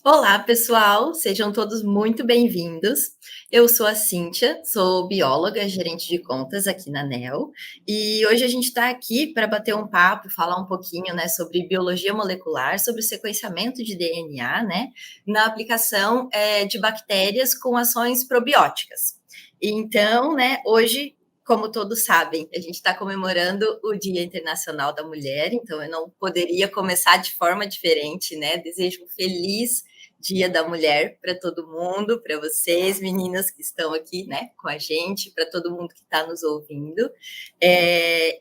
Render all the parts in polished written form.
Olá, pessoal, sejam todos muito bem-vindos. Eu sou a Cíntia, sou bióloga, gerente de contas aqui na NEL, e hoje a gente está aqui para bater um papo, falar um pouquinho, né, sobre biologia molecular, sobre o sequenciamento de DNA, né, na aplicação de bactérias com ações probióticas. Então, né, hoje, como todos sabem, a gente está comemorando o Dia Internacional da Mulher, então eu não poderia começar de forma diferente, né? Desejo um feliz Dia da Mulher para todo mundo, para vocês, meninas que estão aqui, né, com a gente, para todo mundo que está nos ouvindo.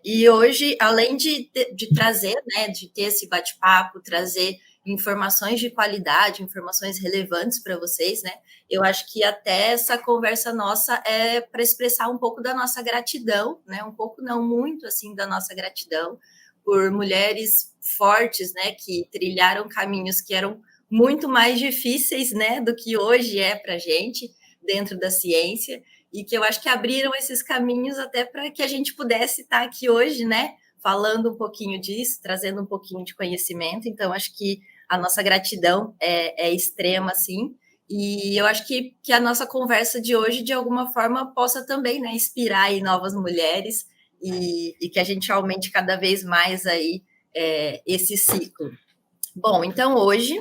E hoje, além de trazer, né, de ter esse bate-papo, trazer informações de qualidade, informações relevantes para vocês, né? Eu acho que até essa conversa nossa é para expressar um pouco da nossa gratidão, né? Um pouco, não muito, assim, da nossa gratidão por mulheres fortes, né? Que trilharam caminhos que eram muito mais difíceis, né? Do que hoje é para a gente dentro da ciência e que eu acho que abriram esses caminhos até para que a gente pudesse estar aqui hoje, né? Falando um pouquinho disso, trazendo um pouquinho de conhecimento. Então, acho que a nossa gratidão é extrema, assim. E eu acho que a nossa conversa de hoje, de alguma forma, possa também, né, inspirar aí novas mulheres e que a gente aumente cada vez mais aí esse ciclo. Bom, então hoje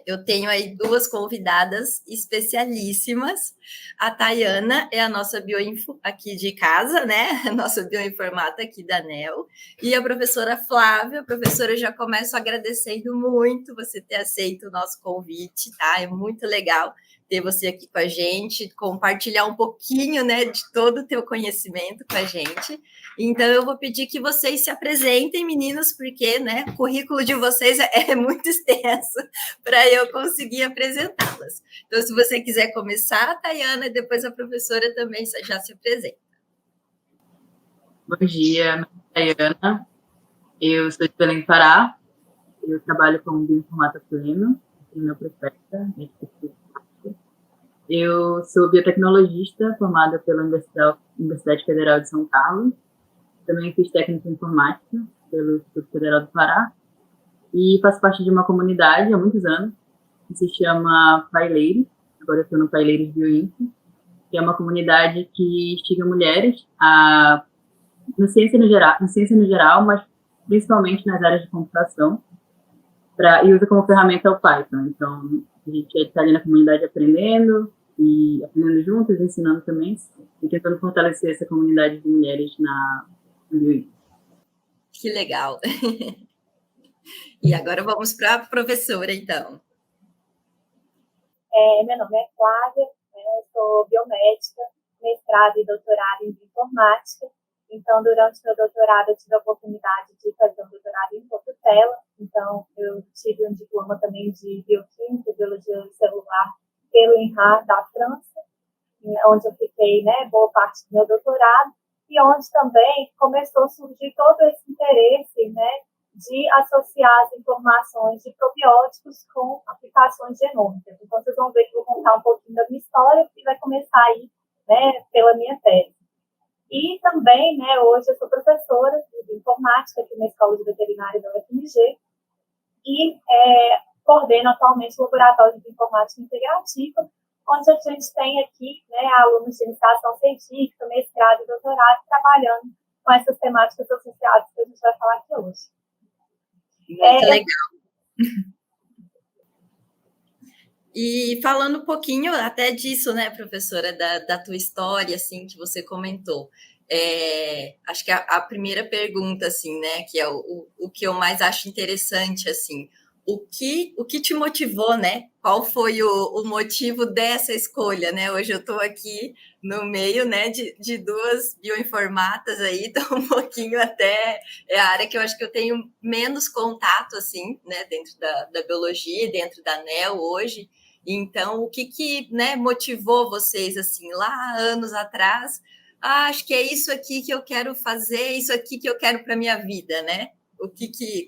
eu tenho aí duas convidadas especialíssimas. A Tayana é a nossa bioinfo aqui de casa, né? A nossa bioinformata aqui da NEL. E a professora Flávia. A professora, eu já começo agradecendo muito você ter aceito o nosso convite, tá? É muito legal ter você aqui com a gente, compartilhar um pouquinho, né, de todo o teu conhecimento com a gente. Então, eu vou pedir que vocês se apresentem, meninas, porque, né, o currículo de vocês é muito extenso para eu conseguir apresentá-las. Então, se você quiser começar, Tayana, e depois a professora também já se apresenta. Bom dia, meu nome é Tayana, eu sou de Belém do Pará, eu trabalho como bioinformata pleno, aqui na Prefecta. Eu sou biotecnologista, formada pela Universidade Federal de São Carlos, também fiz técnica em informática pelo Instituto Federal do Pará, e faço parte de uma comunidade há muitos anos, que se chama Paileire, agora eu estou no Paileire Bioinfo, que é uma comunidade que instiga mulheres na ciência no geral, mas principalmente nas áreas de computação, e usa como ferramenta o Python. Então, a gente está ali na comunidade aprendendo, e aprendendo juntos, ensinando também, e tentando fortalecer essa comunidade de mulheres no Rio. Que legal. E agora vamos para a professora, então. Meu nome é Flávia, sou biomédica, mestrado e doutorado em bioinformática. Então, durante meu doutorado, eu tive a oportunidade de fazer um doutorado em Portela. Então, eu tive um diploma também de bioquímica e biologia celular pelo INRA da França, onde eu fiquei, né, boa parte do meu doutorado, e onde também começou a surgir todo esse interesse, né, de associar as informações de probióticos com aplicações genômicas. Então, vocês vão ver que eu vou contar um pouquinho da minha história, que vai começar aí, né, pela minha tese. E também, né, hoje eu sou professora de informática aqui na Escola de Veterinária da UFMG e coordeno atualmente o Laboratório de Informática Integrativa, onde a gente tem aqui, né, alunos de iniciação científica, mestrado e doutorado trabalhando com essas temáticas associadas que a gente vai falar aqui hoje. Muito legal. E falando um pouquinho até disso, né, professora, da tua história, assim, que você comentou. Acho que a primeira pergunta, assim, né, que é o que eu mais acho interessante, assim, o que te motivou, né? Qual foi o motivo dessa escolha, né? Hoje eu estou aqui no meio, né, de duas bioinformatas aí, então um pouquinho até é a área que eu acho que eu tenho menos contato, assim, né, dentro da biologia, dentro da NEL hoje. Então, o que né, motivou vocês, assim, lá anos atrás? Acho que é isso aqui que eu quero fazer, isso aqui que eu quero para minha vida, né?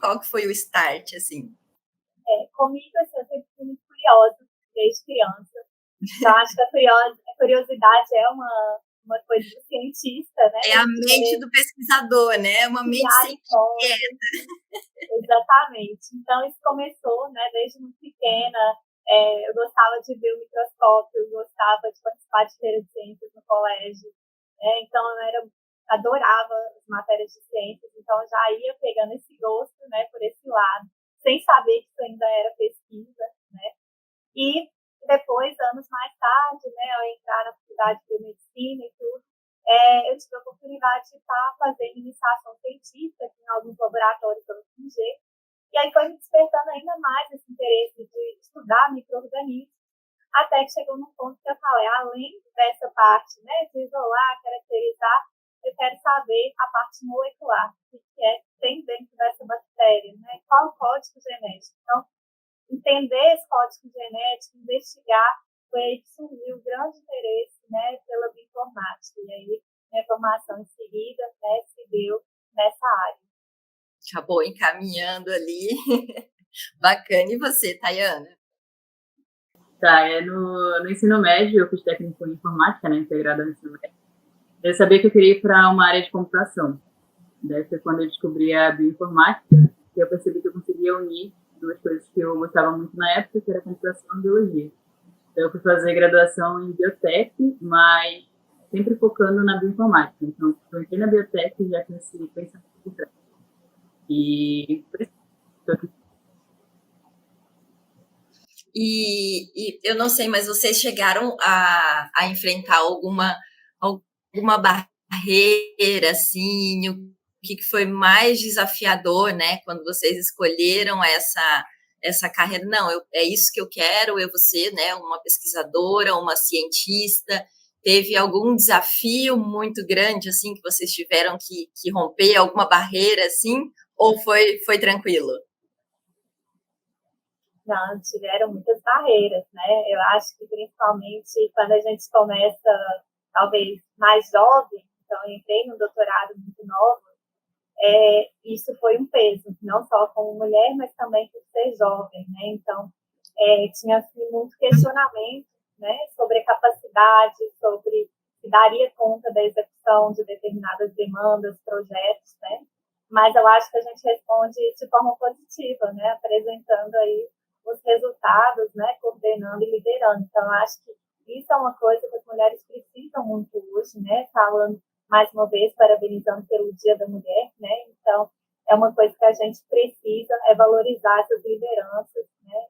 Qual que foi o start, assim? Comigo, assim, eu sempre fui muito curiosa, desde criança. Então, acho que a curiosidade é uma coisa do cientista, né? É a mente do pesquisador, né? Uma mente sempre inquieta. Exatamente. Então, isso começou, né, desde muito pequena. Eu gostava de ver o microscópio, eu gostava de participar de feira de ciências no colégio. Então, adorava as matérias de ciências, então já ia pegando esse gosto, né, por esse lado, sem saber que isso ainda era pesquisa, né? E depois, anos mais tarde, né, ao entrar na faculdade de biomedicina e tudo, eu tive a oportunidade de estar fazendo iniciação científica em alguns laboratórios da UFMG, e aí foi me despertando ainda mais esse interesse de estudar micro-organismos, até que chegou num ponto que eu falei, além dessa parte, né, de isolar, caracterizar, eu quero saber a parte molecular, o que tem dentro dessa bactéria, né, qual o código genético. Então, entender esse código genético, investigar, foi aí que surgiu o grande interesse, né, pela bioinformática. E aí, minha formação em seguida, né, se deu nessa área. Acabou encaminhando ali. Bacana. E você, Tayana? Tá, no ensino médio, eu fiz técnico em informática, né, integrada no ensino médio. Eu sabia que eu queria ir para uma área de computação. Daí foi quando eu descobri a bioinformática, e eu percebi que eu conseguia unir duas coisas que eu gostava muito na época, que era computação e biologia. Então, eu fui fazer graduação em biotech, mas sempre focando na bioinformática. Então, eu entrei na biotech e já comecei a pensar por trás. E estou aqui. E eu não sei, mas vocês chegaram a enfrentar alguma barreira, assim, o que foi mais desafiador, né, quando vocês escolheram essa carreira? Não, é isso que eu quero, eu vou ser, né, uma pesquisadora, uma cientista. Teve algum desafio muito grande, assim, que vocês tiveram que romper, alguma barreira, assim, ou foi tranquilo? Não, tiveram muitas barreiras, né? Eu acho que principalmente quando a gente começa, talvez, mais jovem, então eu entrei no doutorado muito nova, isso foi um peso, não só como mulher, mas também por ser jovem, né? Então, tinha assim, muito questionamento, né, sobre a capacidade, sobre se daria conta da execução de determinadas demandas, projetos, né? Mas eu acho que a gente responde de forma positiva, né, apresentando aí os resultados, né, coordenando e liderando. Então, eu acho que isso é uma coisa que as mulheres precisam muito hoje, né, falando mais uma vez, parabenizando pelo Dia da Mulher, né, então é uma coisa que a gente precisa, valorizar essas lideranças, né,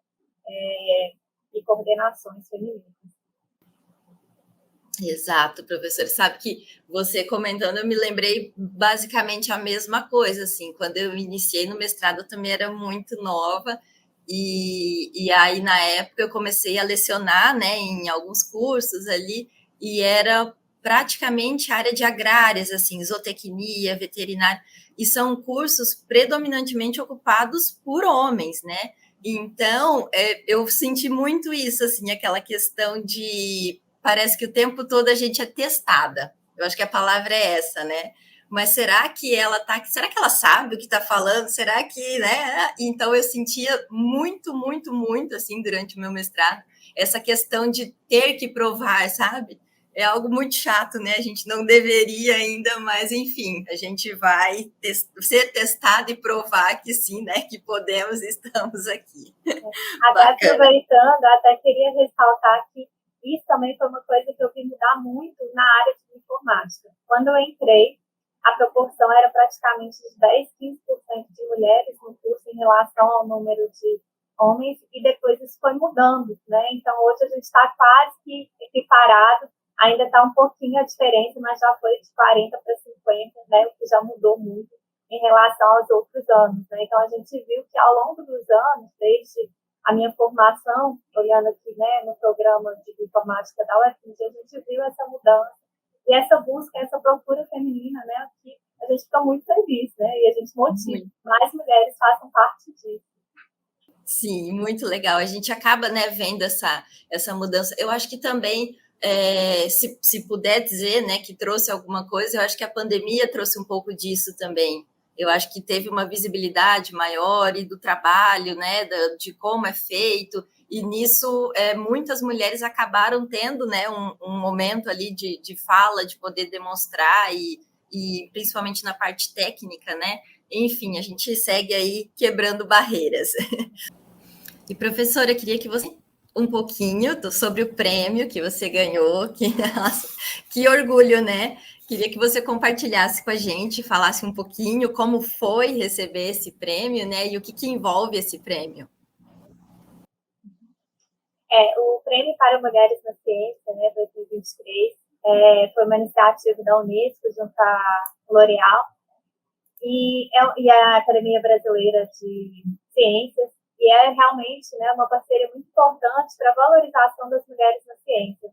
e coordenações femininas. Exato, professor. Sabe que você comentando, eu me lembrei basicamente a mesma coisa, assim, quando eu iniciei no mestrado, eu também era muito nova, e aí, na época, eu comecei a lecionar, né, em alguns cursos ali, e era praticamente área de agrárias, assim, zootecnia, veterinária, e são cursos predominantemente ocupados por homens, né? Então, eu senti muito isso, assim, aquela questão de parece que o tempo todo a gente é testada. Eu acho que a palavra é essa, né? Mas será que ela tá? Será que ela sabe o que está falando? Será que, né? Então eu sentia muito, muito, muito assim durante o meu mestrado essa questão de ter que provar, sabe? É algo muito chato, né? A gente não deveria ainda, mas enfim, a gente vai ser testado e provar que sim, né? Que podemos e estamos aqui. Até aproveitando, até queria ressaltar que isso também foi uma coisa que eu vi mudar muito na área de informática. Quando eu entrei, a proporção era praticamente de 10, 15% de mulheres no curso em relação ao número de homens, e depois isso foi mudando, né? Então, hoje a gente está quase que equiparado, ainda está um pouquinho a diferença, mas já foi de 40 para 50, né? O que já mudou muito em relação aos outros anos, né? Então, a gente viu que ao longo dos anos, desde a minha formação, olhando aqui, né, no programa de informática da UFMG, a gente viu essa mudança e essa busca, essa procura feminina, né, que a gente fica muito feliz, né, e a gente motiva que mais mulheres façam parte disso. Sim, muito legal. A gente acaba, né, vendo essa mudança. Eu acho que também, se puder dizer, né, que trouxe alguma coisa, eu acho que a pandemia trouxe um pouco disso também. Eu acho que teve uma visibilidade maior e do trabalho, né, de como é feito, e nisso muitas mulheres acabaram tendo, né, um momento ali de fala, de poder demonstrar, e principalmente na parte técnica, né? Enfim, a gente segue aí quebrando barreiras. E professora, eu queria que você um pouquinho sobre o prêmio que você ganhou, que orgulho, né? Queria que você compartilhasse com a gente, falasse um pouquinho como foi receber esse prêmio, né? E o que envolve esse prêmio. O Prêmio para Mulheres na Ciência, né, 2023, foi uma iniciativa da Unesco junto à L'Oréal e a Academia Brasileira de Ciências, e é realmente, né, uma parceria muito importante para a valorização das mulheres na ciência.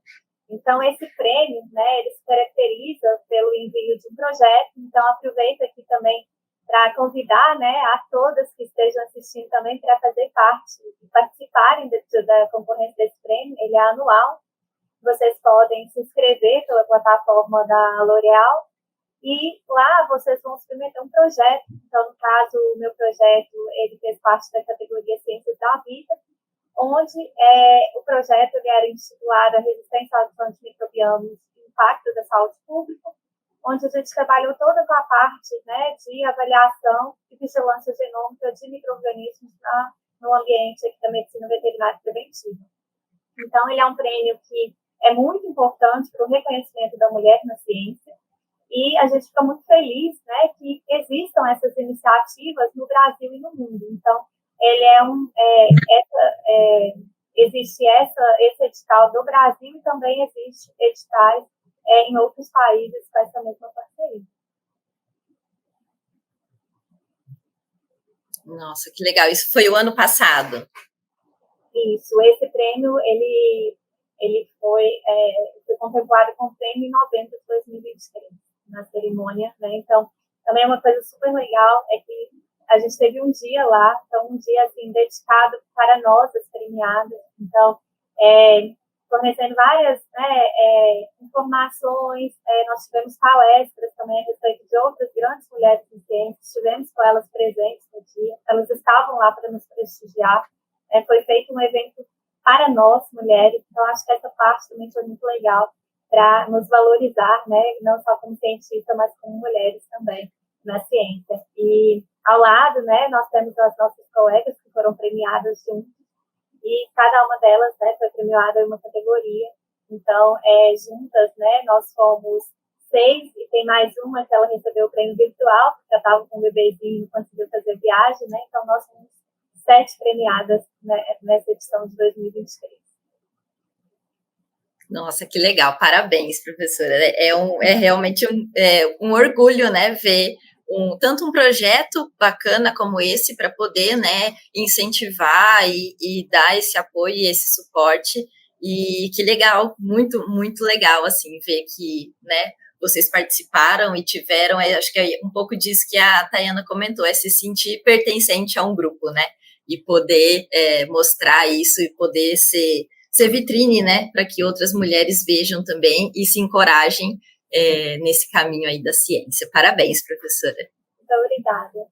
Então, esse prêmio, né, ele se caracteriza pelo envio de um projeto, então aproveito aqui também para convidar, né, a todas que estejam assistindo também para fazer parte e participarem da concorrência desse prêmio. Ele é anual. Vocês podem se inscrever pela plataforma da L'Oréal e lá vocês vão submeter um projeto. Então, no caso, o meu projeto, ele fez parte da categoria Ciências da Vida, onde o projeto ele era intitulado A Resistência aos Antimicrobianos e o Impacto da Saúde Pública, onde a gente trabalhou toda a parte, né, de avaliação e vigilância genômica de micro-organismos no ambiente aqui da medicina veterinária preventiva. Então, ele é um prêmio que é muito importante para o reconhecimento da mulher na ciência, e a gente fica muito feliz, né, que existam essas iniciativas no Brasil e no mundo. Então, ele existe esse edital do Brasil e também existe editais em outros países com essa mesma parceria. Nossa, que legal. Isso foi o ano passado? Isso. Esse prêmio, ele foi contemplado com o prêmio em novembro de 2023, na cerimônia, né? Então, também uma coisa super legal é que a gente teve um dia lá, então um dia, assim, dedicado para nós, as premiadas. Então, fornecendo várias, né, informações, nós tivemos palestras também a respeito de outras grandes mulheres em ciência, estivemos com elas presentes no dia, elas estavam lá para nos prestigiar, foi feito um evento para nós, mulheres, então acho que essa parte também foi muito legal para nos valorizar, né, não só como cientista, mas como mulheres também na ciência. E ao lado, né, nós temos as nossas colegas que foram premiadas juntas, e cada uma delas, né, foi premiada em uma categoria. Então, juntas, né, nós fomos 6, e tem mais uma que ela recebeu o prêmio virtual, porque já estava com um bebezinho e não conseguiu fazer viagem, né, então nós fomos 7 premiadas, né, nessa edição de 2023. Nossa, que legal, parabéns, professora. É realmente um orgulho, né, ver tanto um projeto bacana como esse para poder, né, incentivar e dar esse apoio e esse suporte. E que legal, muito, muito legal, assim, ver que, né, vocês participaram e tiveram, acho que é um pouco disso que a Tayana comentou, é se sentir pertencente a um grupo, né, e poder mostrar isso e poder ser vitrine, né, para que outras mulheres vejam também e se encorajem nesse caminho aí da ciência. Parabéns, professora. Muito obrigada.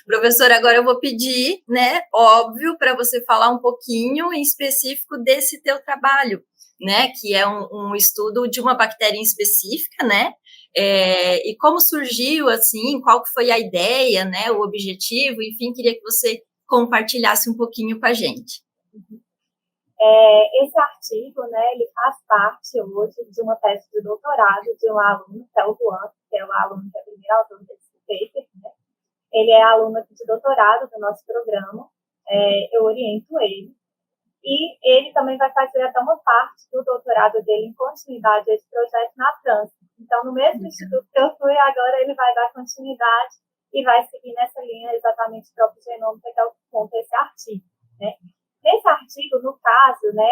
Professora, agora eu vou pedir, né, óbvio, para você falar um pouquinho em específico desse teu trabalho, né, que é um estudo de uma bactéria em específica, né, e como surgiu, assim, qual que foi a ideia, né, o objetivo, enfim, queria que você compartilhasse um pouquinho com a gente. Esse artigo, né, ele faz parte hoje de uma tese de doutorado de um aluno, que é o Juan, que é o aluno que é o primeiro autor desse paper, né? Ele é aluno aqui de doutorado do nosso programa, eu oriento ele. E ele também vai fazer até uma parte do doutorado dele em continuidade a esse projeto na França. Então, no mesmo instituto que eu fui, agora ele vai dar continuidade e vai seguir nessa linha exatamente próprio genômica, que é o que conta esse artigo, né? Nesse artigo, no caso, né,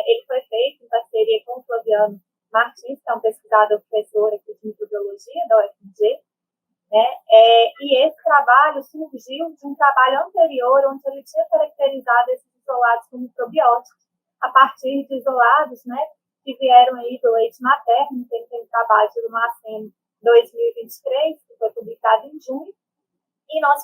ele foi feito em parceria com o Flaviano Martins, que é um pesquisador professor aqui de microbiologia da UFMG, né, e esse trabalho surgiu de um trabalho anterior, onde ele tinha caracterizado esses isolados como microbióticos, a partir de isolados, né, que vieram aí do leite materno. Tem um trabalho do MACEM 2023, que foi publicado em junho, e nós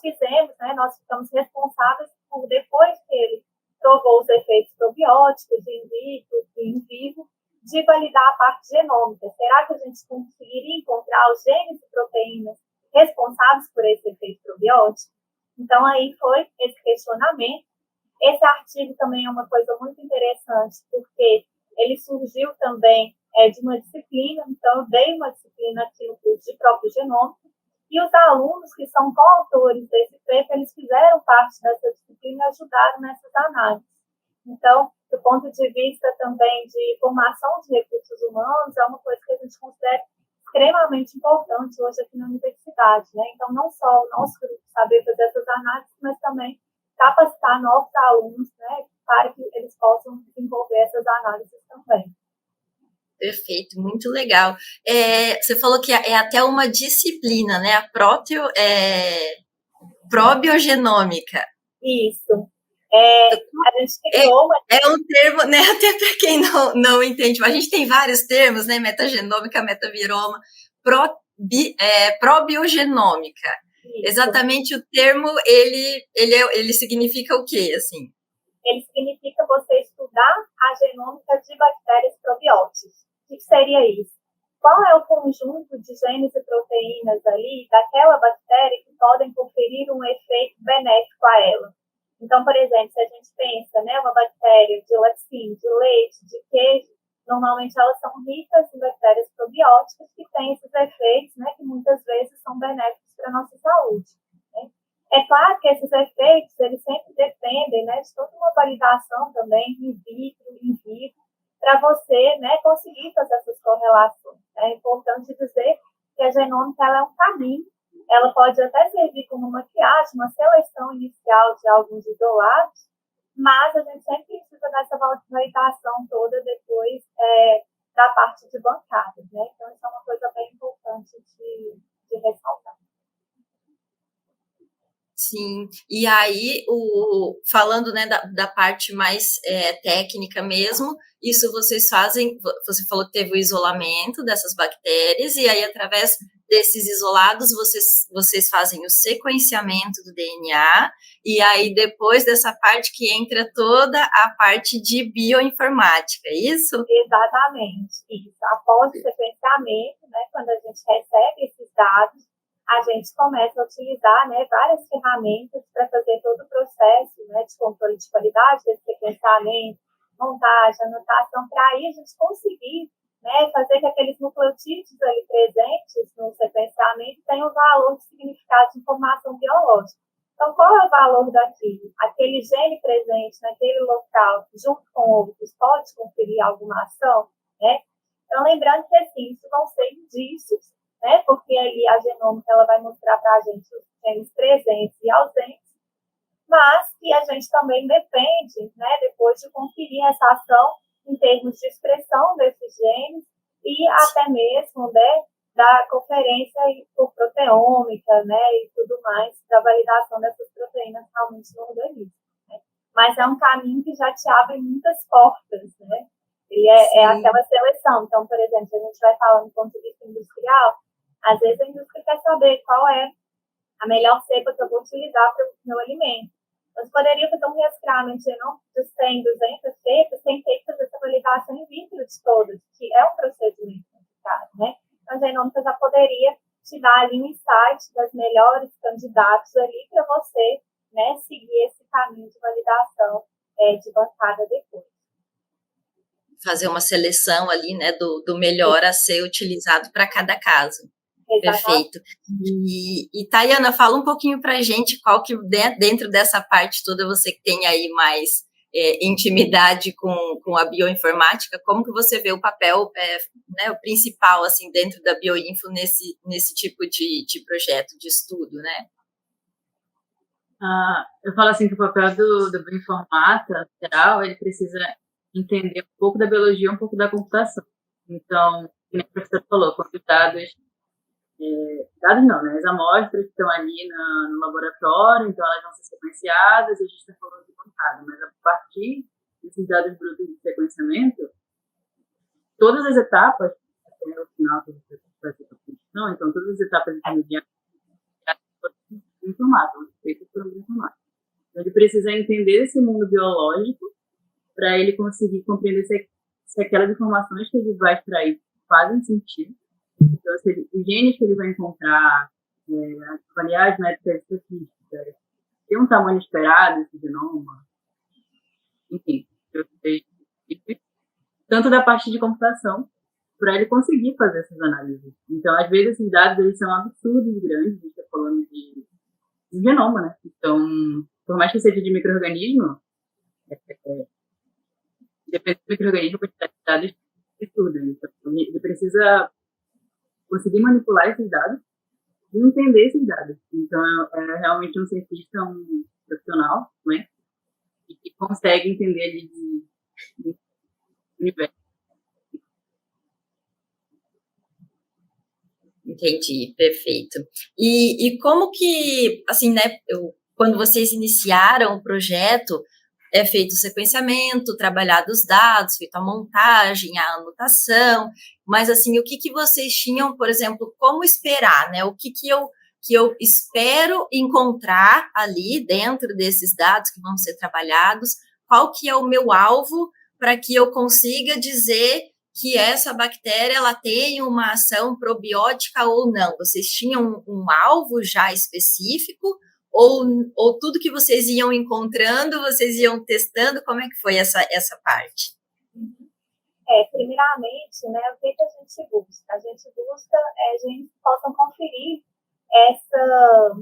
ficamos responsáveis por, depois que ele provou os efeitos probióticos in vitro e in vivo, de validar a parte genômica. Será que a gente conseguiria encontrar os genes e proteínas responsáveis por esse efeito probiótico? Então, aí foi esse questionamento. Esse artigo também é uma coisa muito interessante, porque ele surgiu também de uma disciplina, então eu dei uma disciplina aqui no curso de próprio genômica, e os alunos que são coautores desse paper, eles fizeram parte dessa disciplina e ajudaram nessas análises. Então, do ponto de vista também de formação de recursos humanos, é uma coisa que a gente considera extremamente importante hoje aqui na universidade, né? Então, não só o nosso grupo saber fazer essas análises, mas também capacitar novos alunos, né, para que eles possam desenvolver essas análises também. Perfeito, muito legal. Você falou que é até uma disciplina, né? A probiogenômica. Isso. A gente criou uma... É um termo, né? Até para quem não entende, a gente tem vários termos, né? Metagenômica, metaviroma, probiogenômica. Isso. Exatamente o termo, ele significa o quê, assim? Ele significa você estudar a genômica de bactérias probióticas. O que seria isso? Qual é o conjunto de genes e proteínas ali daquela bactéria que podem conferir um efeito benéfico a ela? Então, por exemplo, se a gente pensa, né, uma bactéria de laticínio, de leite, de queijo, normalmente elas são ricas em bactérias probióticas que têm esses efeitos, né, que muitas vezes são benéficos para a nossa saúde. Né? É claro que esses efeitos, eles sempre dependem, né, de toda uma validação também, in vitro, in vivo, para você, né, conseguir fazer essas correlações. É importante dizer que a genômica ela é um caminho, ela pode até servir como maquiagem, uma seleção inicial de alguns isolados, mas a gente sempre precisa dessa validação toda depois da parte de bancadas, né? Então, isso é uma coisa bem importante de ressaltar. Sim, e aí, falando, né, da parte mais técnica mesmo, isso vocês fazem, você falou que teve o isolamento dessas bactérias, e aí, através desses isolados, vocês fazem o sequenciamento do DNA, e aí, depois dessa parte que entra toda a parte de bioinformática, é isso? Exatamente, isso. Após o sequenciamento, né, quando a gente recebe esses dados, a gente começa a utilizar, né, várias ferramentas para fazer todo o processo, né, de controle de qualidade desse sequenciamento, montagem, anotação, para aí a gente conseguir, né, fazer que aqueles nucleotídeos ali presentes no sequenciamento tenham valor de significado de informação biológica. Então, qual é o valor daquilo? Aquele gene presente naquele local, junto com outros, pode conferir alguma ação, né? Então, lembrando que, assim, isso vão ser indícios, né? Porque ali a genômica ela vai mostrar para a gente os genes presentes e ausentes, mas que a gente também depende, né, depois de conferir essa ação em termos de expressão desses genes e até mesmo, né, da conferência por proteômica, né, e tudo mais, da validação dessas proteínas realmente no organismo. Né? Mas é um caminho que já te abre muitas portas, né? Ele é aquela seleção. Então, por exemplo, se a gente vai falando do ponto de vista industrial, às vezes a indústria quer saber qual é a melhor cepa que eu vou utilizar para o meu alimento. Nós poderíamos fazer um rescramento de 100, 200 cepas sem ter que fazer essa validação in vitro de todas, que é um procedimento complicado, né? Então, a genômica já poderia te dar ali um insight das melhores candidatos ali para você, né, seguir esse caminho de validação de bancada depois. Fazer uma seleção ali, né, do melhor a ser utilizado para cada caso. Exatamente. Perfeito. E Tayana, fala um pouquinho para a gente qual que, dentro dessa parte toda, você que tem aí mais intimidade com a bioinformática, como que você vê o papel, né, o principal, assim, dentro da bioinfo nesse tipo de projeto, de estudo, né? Eu falo assim que o papel do bioinformata, em geral, ele precisa entender um pouco da biologia, um pouco da computação. Então, como a professora falou, quando os dados não, né? As amostras estão ali no laboratório, então elas vão ser sequenciadas, a gente está falando de bancada, mas a partir desses dados brutos de sequenciamento, todas as etapas, até o final que você vai fazer a produção, então todas as etapas intermediárias foram informadas, feitas por um bioinformático. Então ele precisa entender esse mundo biológico para ele conseguir compreender se aquelas informações que ele vai extrair fazem sentido. Então, os genes que ele vai encontrar, avaliar as métricas estatísticas, tem um tamanho esperado esse genoma, enfim, eu sei tanto da parte de computação, para ele conseguir fazer essas análises. Então, às vezes, esses dados eles são absurdos grandes, a gente está falando de genoma, né? Então, por mais que seja de micro-organismo, depende do micro-organismo, a quantidade de dados absurda. Então, ele precisa conseguir manipular esses dados e entender esses dados. Então, é realmente um cientista, um profissional, né? E que consegue entender ali de universo. Entendi, perfeito. E como que, assim, né, quando vocês iniciaram o projeto, é feito o sequenciamento, trabalhado os dados, feita a montagem, a anotação, mas, assim, o que que vocês tinham, por exemplo, como esperar, né? O que que eu espero encontrar ali dentro desses dados que vão ser trabalhados? Qual que é o meu alvo para que eu consiga dizer que essa bactéria ela tem uma ação probiótica ou não? Vocês tinham um alvo já específico ou tudo que vocês iam encontrando, vocês iam testando? Como é que foi essa parte? Primeiramente, né, o que a gente busca? A gente busca genes que possam conferir essa,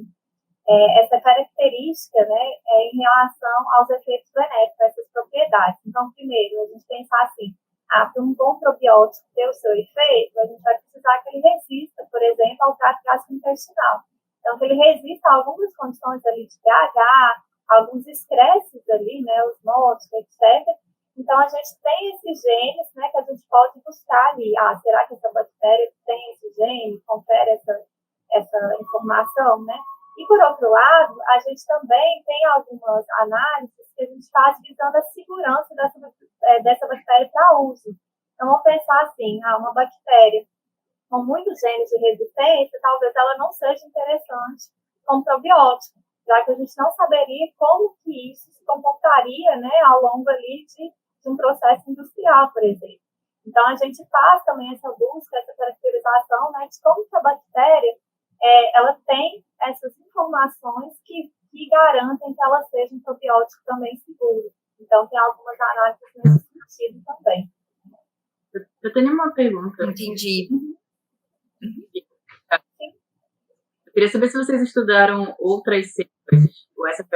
essa característica, né, em relação aos efeitos benéficos, essas propriedades. Então, primeiro, a gente pensar assim, para um bom probiótico ter o seu efeito, a gente vai precisar que ele resista, por exemplo, ao trato gastrointestinal. Então, que ele resista a algumas condições ali de pH, alguns estresses ali, né, osmóticos, etc. Então, a gente tem esses genes, né, que a gente pode buscar ali. Será que essa bactéria tem esse gene? Confere essa informação, né? E, por outro lado, a gente também tem algumas análises que a gente faz visando a segurança dessa bactéria para uso. Então, vamos pensar assim, uma bactéria com muitos genes de resistência, talvez ela não seja interessante como probiótico, já que a gente não saberia como que isso se comportaria, né, ao longo ali de um processo industrial, por exemplo. Então, a gente faz também essa busca, essa caracterização, né, de como que a bactéria ela tem essas informações que garantem que ela seja um probiótico também seguro. Então, tem algumas análises nesse sentido também. Eu tenho uma pergunta. Entendi. Eu queria saber se vocês estudaram outras cepas, ou essa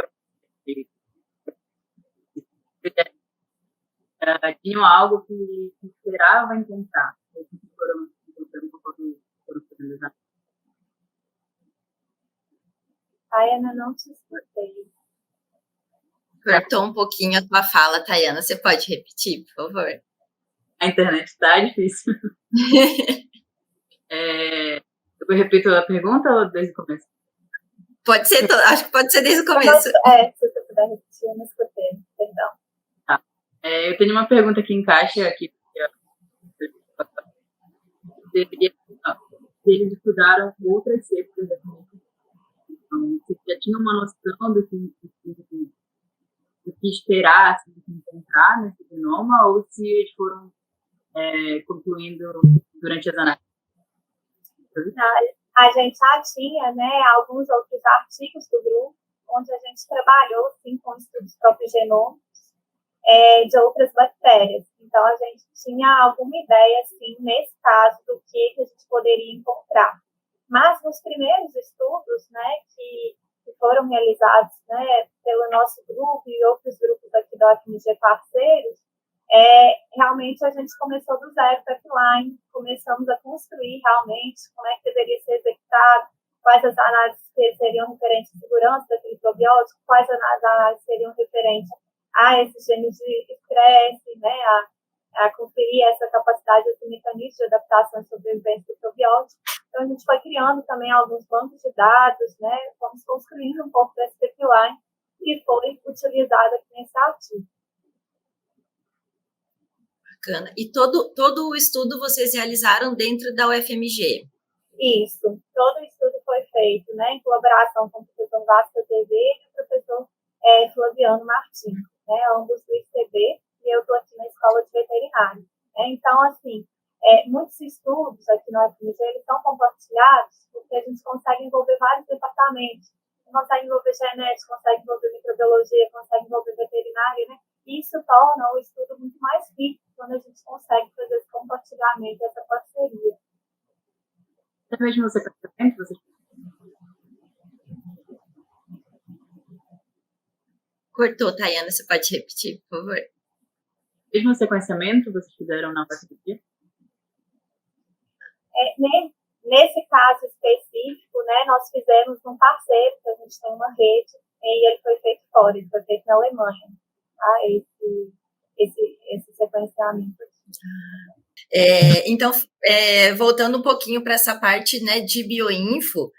tinham algo que esperava encontrar, ou que foram encontrando conforme foram finalizando. Tayana, não te escutei. Cortou um pouquinho a tua fala, Tayana. Você pode repetir, por favor? A internet está difícil. Eu repito a pergunta ou desde o começo? Pode ser, acho que pode ser desde o começo. Se você puder repetir, eu não escutei, perdão. Tá. Eu tenho uma pergunta que encaixa aqui. Eles estudaram outras cepas da genética. Então, vocês já tinham uma noção do que esperar, assim, do que encontrar nesse genoma, ou se eles foram concluindo durante as análises? A gente já tinha, né, alguns outros artigos do grupo, onde a gente trabalhou sim, com estudos propigenômicos de outras bactérias. Então, a gente tinha alguma ideia, assim, nesse caso, do que a gente poderia encontrar. Mas, nos primeiros estudos, né, que foram realizados, né, pelo nosso grupo e outros grupos aqui da UFMG parceiros, realmente a gente começou do zero, pipeline, começamos a construir realmente como é que deveria ser executado, quais as análises que seriam referentes à segurança daquele probiótico, quais as análises seriam referentes a esses genes de estresse, né, a conferir essa capacidade, esse mecanismo de adaptação e sobrevivência do probiótico. Então, a gente foi criando também alguns bancos de dados, né, fomos construindo um pouco desse pipeline que foi utilizado aqui nesse artigo. Bacana. E todo o estudo vocês realizaram dentro da UFMG? Isso. Todo o estudo foi feito, né, em colaboração com o professor Vasco Azevedo e o professor Flaviano Martins, né, ambos do ICB, e eu estou aqui na Escola de Veterinária. Então, assim, muitos estudos aqui na UFMG, eles são compartilhados porque a gente consegue envolver vários departamentos. consegue envolver genética, consegue envolver microbiologia, consegue envolver veterinária, né? Isso torna o estudo muito mais rico quando a gente consegue fazer esse compartilhamento, essa parceria. Até mesmo no sequenciamento, vocês... Cortou, Tayana, você pode repetir, por favor? Mesmo no sequenciamento, vocês fizeram na UFG? Nesse caso específico, né, nós fizemos um parceiro, que a gente tem uma rede, e ele foi feito fora, ele foi feito na Alemanha, tá? Esse sequenciamento. Então, voltando um pouquinho para essa parte, né, de bioinfo,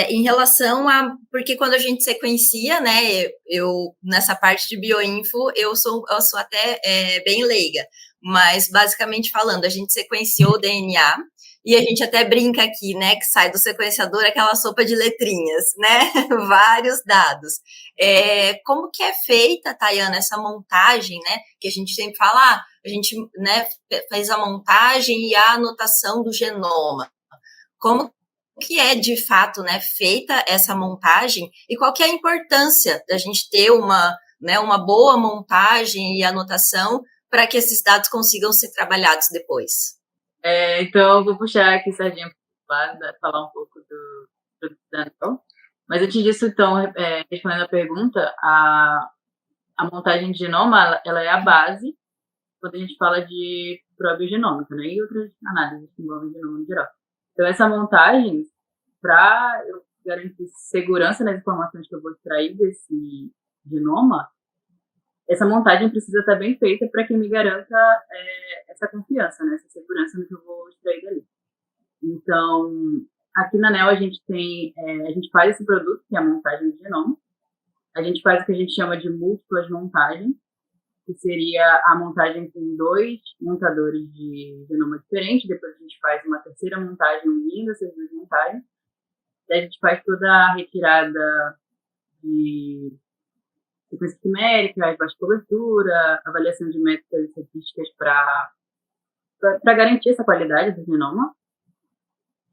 em relação a... Porque quando a gente sequencia, né, eu nessa parte de bioinfo, eu sou até bem leiga, mas basicamente falando, a gente sequenciou o DNA, e a gente até brinca aqui, né, que sai do sequenciador aquela sopa de letrinhas, né, vários dados. Como que é feita, Tayana, essa montagem, né, que a gente sempre fala, a gente, né, faz a montagem e a anotação do genoma. Como que é, de fato, né, feita essa montagem e qual que é a importância da gente ter uma boa montagem e anotação para que esses dados consigam ser trabalhados depois? Então, eu vou puxar aqui, Serginho, para falar um pouco do Daniel. Mas antes disso, então, respondendo a pergunta, a montagem de genoma, ela é a base quando a gente fala de probiogenômica, né? E outras análises que envolvem genoma em geral. Então, essa montagem, para eu garantir segurança nas informações que eu vou extrair desse genoma, essa montagem precisa estar bem feita para que me garanta essa confiança, né? Essa segurança no que eu vou extrair dali. Então, aqui na NEL a gente faz esse produto, que é a montagem de genoma. A gente faz o que a gente chama de múltiplas montagens, que seria a montagem com 2 montadores de genoma diferentes. Depois a gente faz uma terceira montagem unindo essas 2 montagens. Daí a gente faz toda a retirada de sequência quimérica, baixa cobertura, avaliação de métricas e estatísticas para garantir essa qualidade do genoma.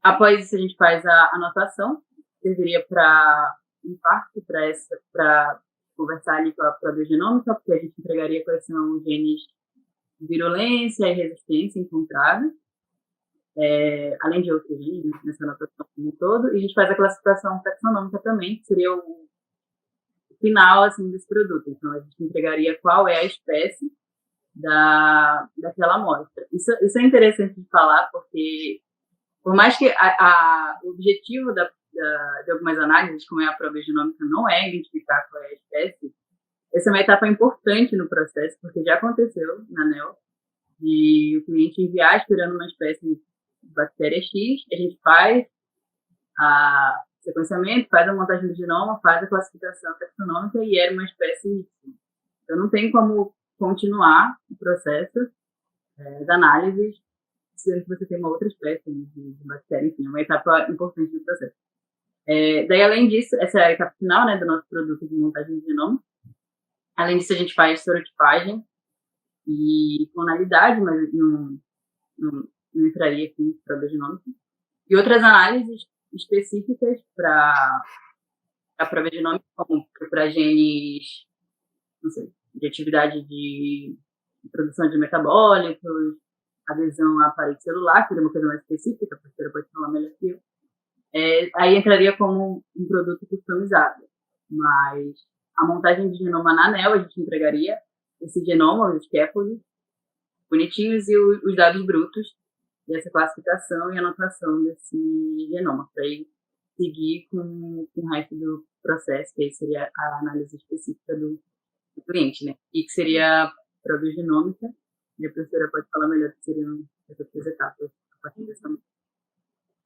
Após isso, a gente faz a anotação, que serviria em parte, para conversar ali com a probiogenômica, porque a gente entregaria quais são os genes de virulência e resistência encontrados, além de outros genes, né, nessa anotação como um todo. E a gente faz a classificação taxonômica também, que seria o final assim, desse produto. Então, a gente entregaria qual é a espécie daquela amostra. Isso é interessante de falar, porque por mais que o objetivo de algumas análises, como é a probiogenômica, não é identificar qual é a espécie, essa é uma etapa importante no processo, porque já aconteceu na NEL, de o cliente enviar esperando uma espécie de bactéria X, a gente faz a sequenciamento, faz a montagem do genoma, faz a classificação taxonômica e era uma espécie Y. Então, não tem como continuar o processo da análise se você tem uma outra espécie de bactéria, enfim, é uma etapa importante do processo. Daí, além disso, essa é a etapa final, né, do nosso produto de montagem de genoma. Além disso, a gente faz sorotipagem e clonalidade, mas não entraria aqui em probiogenômica. E outras análises específicas para a probiogenômica, como para genes, não sei, de atividade de produção de metabólitos, adesão à parede celular, que seria uma coisa mais específica, a professora pode falar melhor que eu. Aí entraria como um produto customizado. Mas a montagem de genoma na ANEL, a gente entregaria esse genoma, os scaffolds, bonitinhos, e os dados brutos dessa classificação e anotação desse genoma, para ele seguir com o resto do processo, que aí seria a análise específica do cliente, né? E que seria a probiogenômica, e a professora pode falar melhor que seriam essas 3 etapas a partir dessa.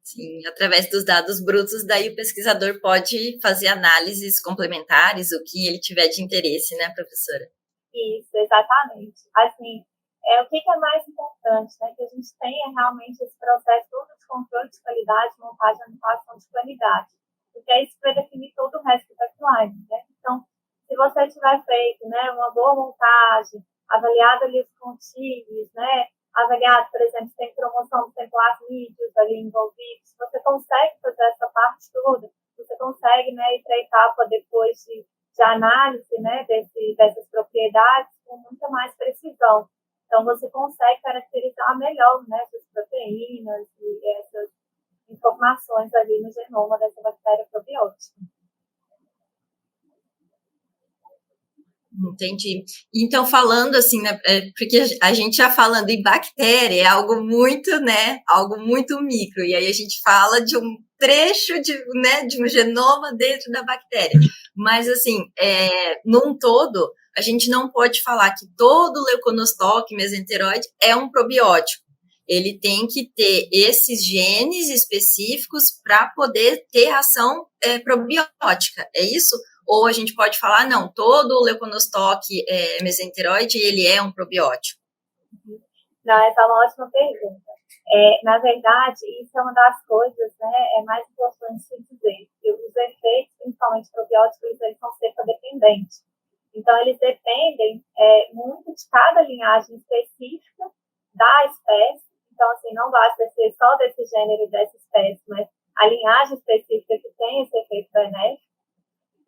Sim, através dos dados brutos, daí o pesquisador pode fazer análises complementares, o que ele tiver de interesse, né, professora? Isso, exatamente. Assim, o que é mais importante, né? Que a gente tenha realmente esse processo todo de controle de qualidade, montagem e anotação de qualidade, porque é isso que vai definir todo o resto do pipeline, né? Então, se você tiver feito, né, uma boa montagem, avaliado ali os contínuos, né, avaliado, por exemplo, se tem promoção, se tem plasmídeos ali envolvidos, se você consegue fazer essa parte toda, você consegue, né, ter etapa depois de análise, né, dessas propriedades com muita mais precisão. Então, você consegue caracterizar melhor, né, essas proteínas e essas informações ali no genoma dessa bactéria probiótica. Entendi. Então, falando assim, né, porque a gente já falando em bactéria, é algo muito, né, algo muito micro, e aí a gente fala de um trecho né, de um genoma dentro da bactéria. Mas, assim, num todo, a gente não pode falar que todo leuconostoque mesenteroide é um probiótico. Ele tem que ter esses genes específicos para poder ter ação probiótica, é isso? Ou a gente pode falar, não, todo o leuconostoque mesenteroide, ele é um probiótico? Não, essa é uma ótima pergunta. Na verdade, isso é uma das coisas, né, mais importante de dizer, que os efeitos, principalmente probióticos, eles são cepa-dependentes. Então, eles dependem muito de cada linhagem específica da espécie. Então, assim, não basta ser só desse gênero e dessa espécie, mas a linhagem específica que tem esse efeito benéfico.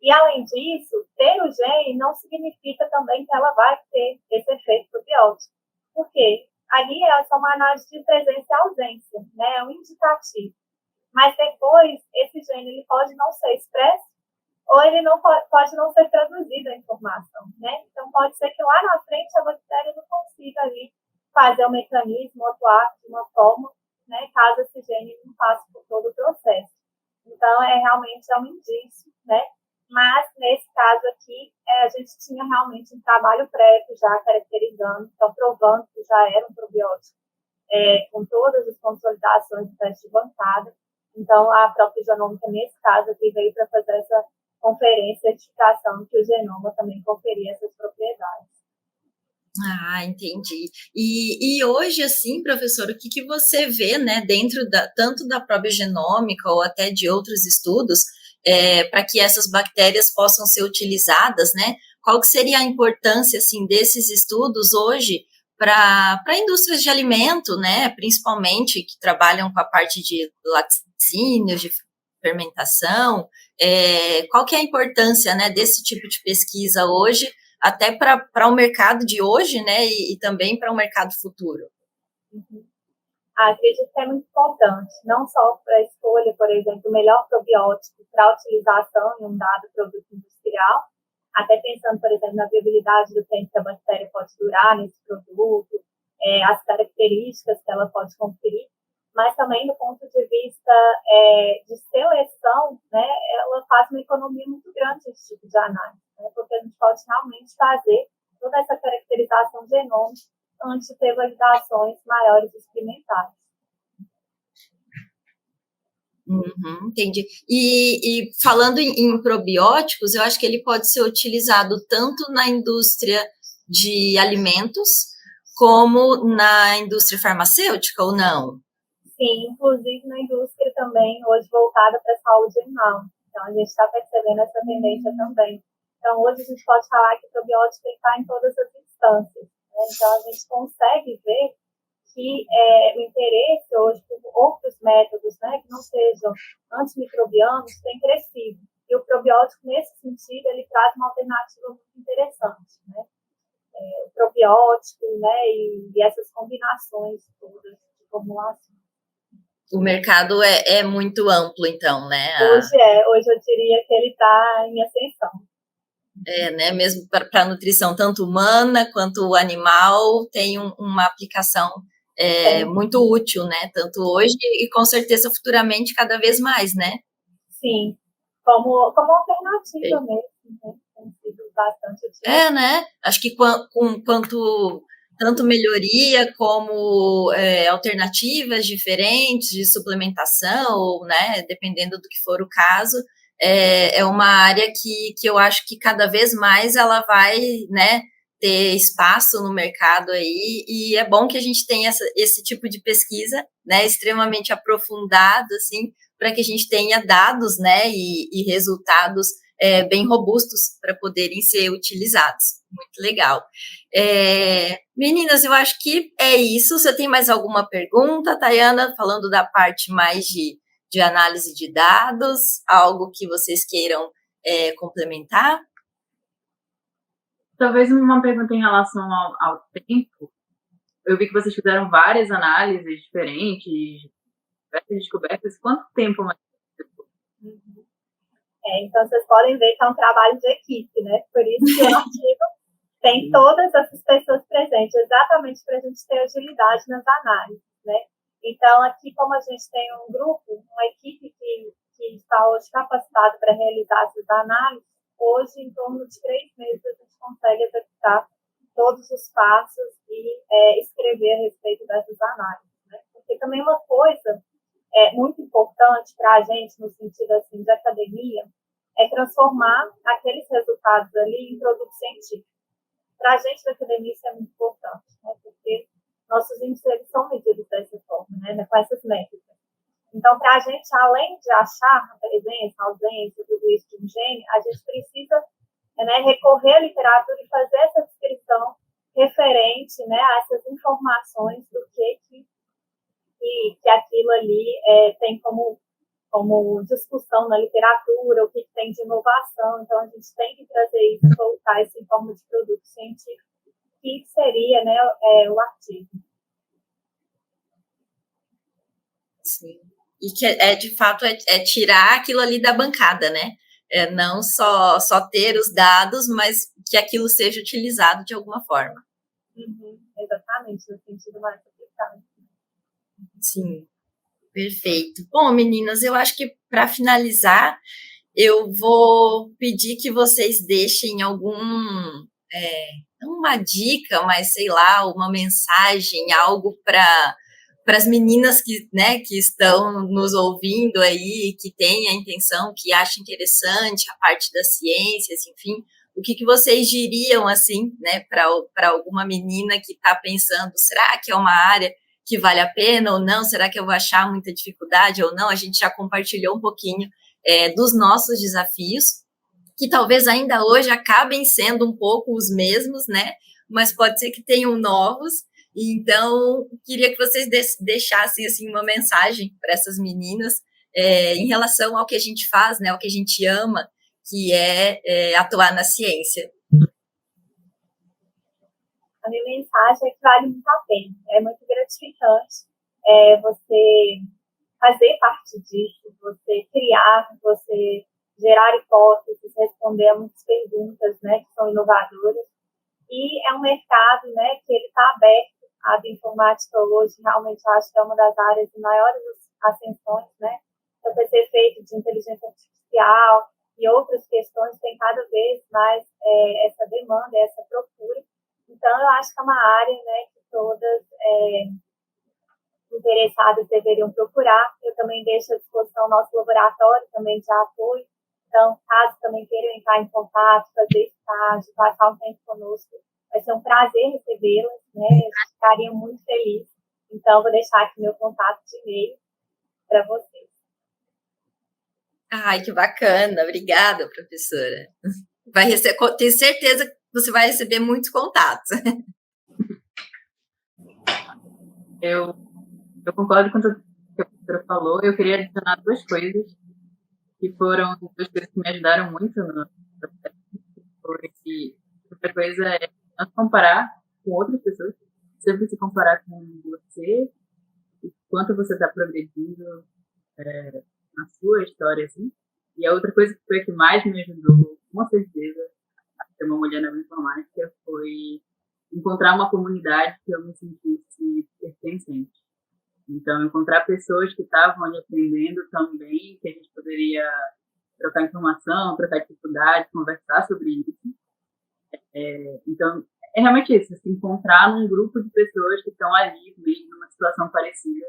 E, além disso, ter o gene não significa também que ela vai ter esse efeito probiótico. Por quê? Ali é só uma análise de presença e ausência, né? É um indicativo. Mas depois, esse gene ele pode não ser expresso ou ele não pode não ser traduzido a informação, né? Então, pode ser que lá na frente a bactéria não consiga ali fazer o mecanismo, atuar de uma forma, né? Caso esse gene não passe por todo o processo. Então, realmente um indício, né? Mas, nesse caso aqui, a gente tinha realmente um trabalho prévio já caracterizando, então provando que já era um probiótico, com todas as consolidações do teste de bancada. Então, a própria genômica, nesse caso aqui, veio para fazer essa conferência, certificação, que o genoma também conferia essas propriedades. Ah, entendi. E hoje, assim, professor, o que você vê, né, dentro tanto da própria genômica ou até de outros estudos, para que essas bactérias possam ser utilizadas, né? Qual que seria a importância, assim, desses estudos hoje para indústrias de alimento, né? Principalmente que trabalham com a parte de laticínios, de fermentação. Qual que é a importância, né, desse tipo de pesquisa hoje, até para o mercado de hoje, né, e também para o mercado futuro? Uhum. Acredito que é muito importante, não só para a escolha, por exemplo, do melhor probiótico para utilização em um dado produto industrial, até pensando, por exemplo, na viabilidade do tempo que a bactéria pode durar nesse produto, as características que ela pode conferir, mas também do ponto de vista de seleção, né, ela faz uma economia muito grande esse tipo de análise, né, porque a gente pode realmente fazer toda essa caracterização genômica antes de ter validações maiores experimentais. Entendi. E falando em probióticos, eu acho que ele pode ser utilizado tanto na indústria de alimentos como na indústria farmacêutica, ou não? Sim, inclusive na indústria também, hoje voltada para a saúde animal. Então, a gente está percebendo essa tendência também. Então, hoje a gente pode falar que o probiótico está em todas as instâncias. Né? Então, a gente consegue ver que o interesse hoje por outros métodos, né, que não sejam antimicrobianos, tem crescido. E o probiótico, nesse sentido, ele traz uma alternativa muito interessante, né? O probiótico, né, e essas combinações todas de formulação. O mercado é muito amplo, então, né? Hoje eu diria que ele está em ascensão. Né? Mesmo para a nutrição, tanto humana quanto animal, tem uma aplicação muito útil, né? Tanto hoje e com certeza futuramente cada vez mais, né? Sim, como alternativa mesmo, né? Tem sido bastante útil. Né? Acho que quanto tanto melhoria como alternativas diferentes de suplementação, né? Dependendo do que for o caso, é uma área que eu acho que cada vez mais ela vai, né, ter espaço no mercado aí, e é bom que a gente tenha esse tipo de pesquisa, né, extremamente aprofundado, assim, para que a gente tenha dados, né, e resultados bem robustos para poderem ser utilizados. Muito legal. Meninas, eu acho que é isso. Você tem mais alguma pergunta, Tayana, falando da parte mais de análise de dados? Algo que vocês queiram complementar? Talvez uma pergunta em relação ao tempo. Eu vi que vocês fizeram várias análises diferentes, diversas descobertas. Quanto tempo mais? Então, vocês podem ver que é um trabalho de equipe, né? Por isso que o artigo tem todas essas pessoas presentes, exatamente para a gente ter agilidade nas análises, né? Então, aqui, como a gente tem um grupo, uma equipe que está hoje capacitada para realizar essas análises, hoje, em torno de 3 meses, a gente consegue executar todos os passos e escrever a respeito dessas análises, né? Porque também uma coisa muito importante para a gente, no sentido assim, de academia, é transformar aqueles resultados ali em produto científico. Para a gente da academia isso é muito importante, né? Porque nossos índices são medidos dessa forma, né? Com essas métricas. Então, para a gente, além de achar a presença, a ausência, tudo isso de um gene, a gente precisa recorrer à literatura e fazer essa descrição referente, né, a essas informações do que aquilo ali tem como discussão na literatura, o que tem de inovação. Então, a gente tem que trazer isso, colocar isso em forma de produto científico, que seria, né, o artigo. Sim. E que de fato tirar aquilo ali da bancada, né? Não só ter os dados, mas que aquilo seja utilizado de alguma forma. Exatamente, no sentido mais aplicado. Sim, perfeito. Bom, meninas, eu acho que para finalizar, eu vou pedir que vocês deixem uma dica, mas sei lá, uma mensagem, algo para as meninas que estão nos ouvindo aí, que têm a intenção, que acham interessante a parte das ciências, enfim, o que vocês diriam, assim, né, para alguma menina que está pensando, será que é uma área que vale a pena ou não? Será que eu vou achar muita dificuldade ou não? A gente já compartilhou um pouquinho dos nossos desafios, que talvez ainda hoje acabem sendo um pouco os mesmos, né? Mas pode ser que tenham novos. Então, queria que vocês deixassem assim uma mensagem para essas meninas em relação ao que a gente faz, né? Ao que a gente ama, que é atuar na ciência. A minha mensagem é que vale muito a pena. É muito gratificante você fazer parte disso, você criar, você gerar hipóteses, responder a muitas perguntas, né, que são inovadoras. E é um mercado, né, que ele está aberto. A bioinformática hoje realmente acho que é uma das áreas de maiores ascensões, né? O PC feito de inteligência artificial e outras questões tem cada vez mais essa demanda, essa procura. Então, eu acho que é uma área, né, que todas interessadas deveriam procurar. Eu também deixo à disposição o nosso laboratório também de apoio. Então, caso também queiram entrar em contato, fazer estágio, passar um tempo conosco, vai ser um prazer recebê-las, né? Eu ficaria muito feliz. Então, vou deixar aqui meu contato de e-mail para vocês. Ai, que bacana. Obrigada, professora. Tenho certeza que você vai receber muitos contatos. Eu concordo com tudo que a professora falou. Eu queria adicionar 2 coisas que foram 2 coisas que me ajudaram muito no processo. A primeira coisa é não se comparar com outras pessoas, sempre se comparar com você, e quanto você está progredindo na sua história, assim. E a outra coisa que foi a que mais me ajudou, com certeza, a ser uma mulher na informática, foi encontrar uma comunidade que eu me sentisse pertencente. Então, encontrar pessoas que estavam ali aprendendo também, que a gente poderia trocar informação, trocar dificuldade, conversar sobre isso. Então, é realmente isso, se encontrar num grupo de pessoas que estão ali mesmo numa situação parecida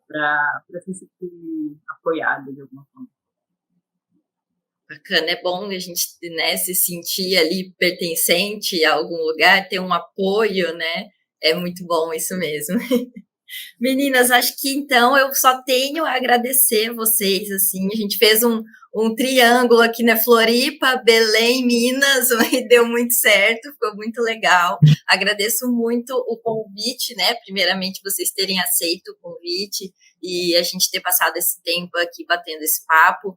para se sentir apoiado de alguma forma. Bacana, é bom a gente, né, se sentir ali pertencente a algum lugar, ter um apoio, né? É muito bom isso mesmo. Meninas, acho que então eu só tenho a agradecer vocês, assim, a gente fez um triângulo aqui na Floripa, Belém, Minas, e deu muito certo, ficou muito legal. Agradeço muito o convite, né? Primeiramente, vocês terem aceito o convite e a gente ter passado esse tempo aqui batendo esse papo.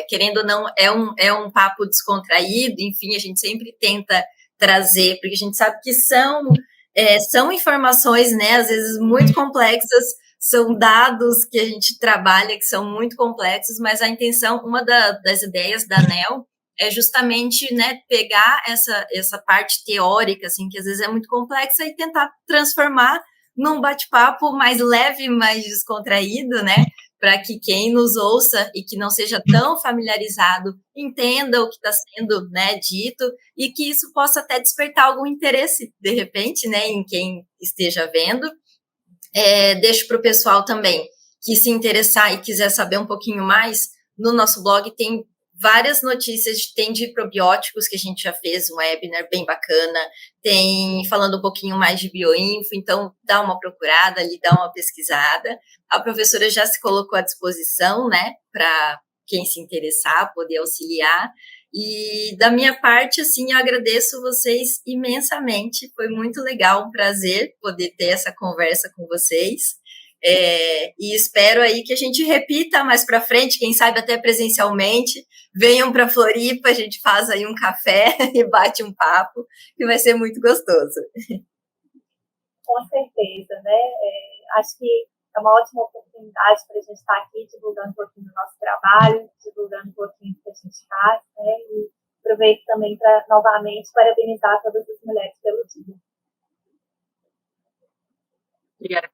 Querendo ou não, é um papo descontraído, enfim, a gente sempre tenta trazer, porque a gente sabe que são informações, né, às vezes muito complexas, são dados que a gente trabalha que são muito complexos, mas a intenção, uma das ideias da ANEL é justamente, né, pegar essa parte teórica, assim, que às vezes é muito complexa e tentar transformar num bate-papo mais leve, mais descontraído, né, para que quem nos ouça e que não seja tão familiarizado entenda o que está sendo, né, dito e que isso possa até despertar algum interesse, de repente, né, em quem esteja vendo. Deixo para o pessoal também que se interessar e quiser saber um pouquinho mais, no nosso blog tem várias notícias, tem de probióticos, que a gente já fez um webinar bem bacana, tem falando um pouquinho mais de bioinfo, então dá uma procurada ali, dá uma pesquisada. A professora já se colocou à disposição, né, para quem se interessar, poder auxiliar. E da minha parte, assim, eu agradeço vocês imensamente, foi muito legal, um prazer poder ter essa conversa com vocês. E espero aí que a gente repita mais para frente, quem sabe até presencialmente, venham para Floripa, a gente faz aí um café e bate um papo, que vai ser muito gostoso. Com certeza, né? Acho que é uma ótima oportunidade para a gente estar aqui divulgando um pouquinho do nosso trabalho, divulgando um pouquinho do que a gente faz, né? E aproveito também para, novamente, parabenizar todas as mulheres pelo dia. Obrigada.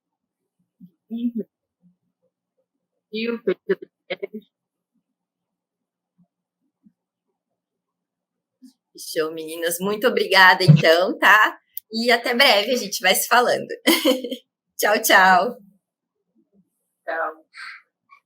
Show, meninas. Muito obrigada, então, tá? E até breve, a gente vai se falando. Tchau, tchau.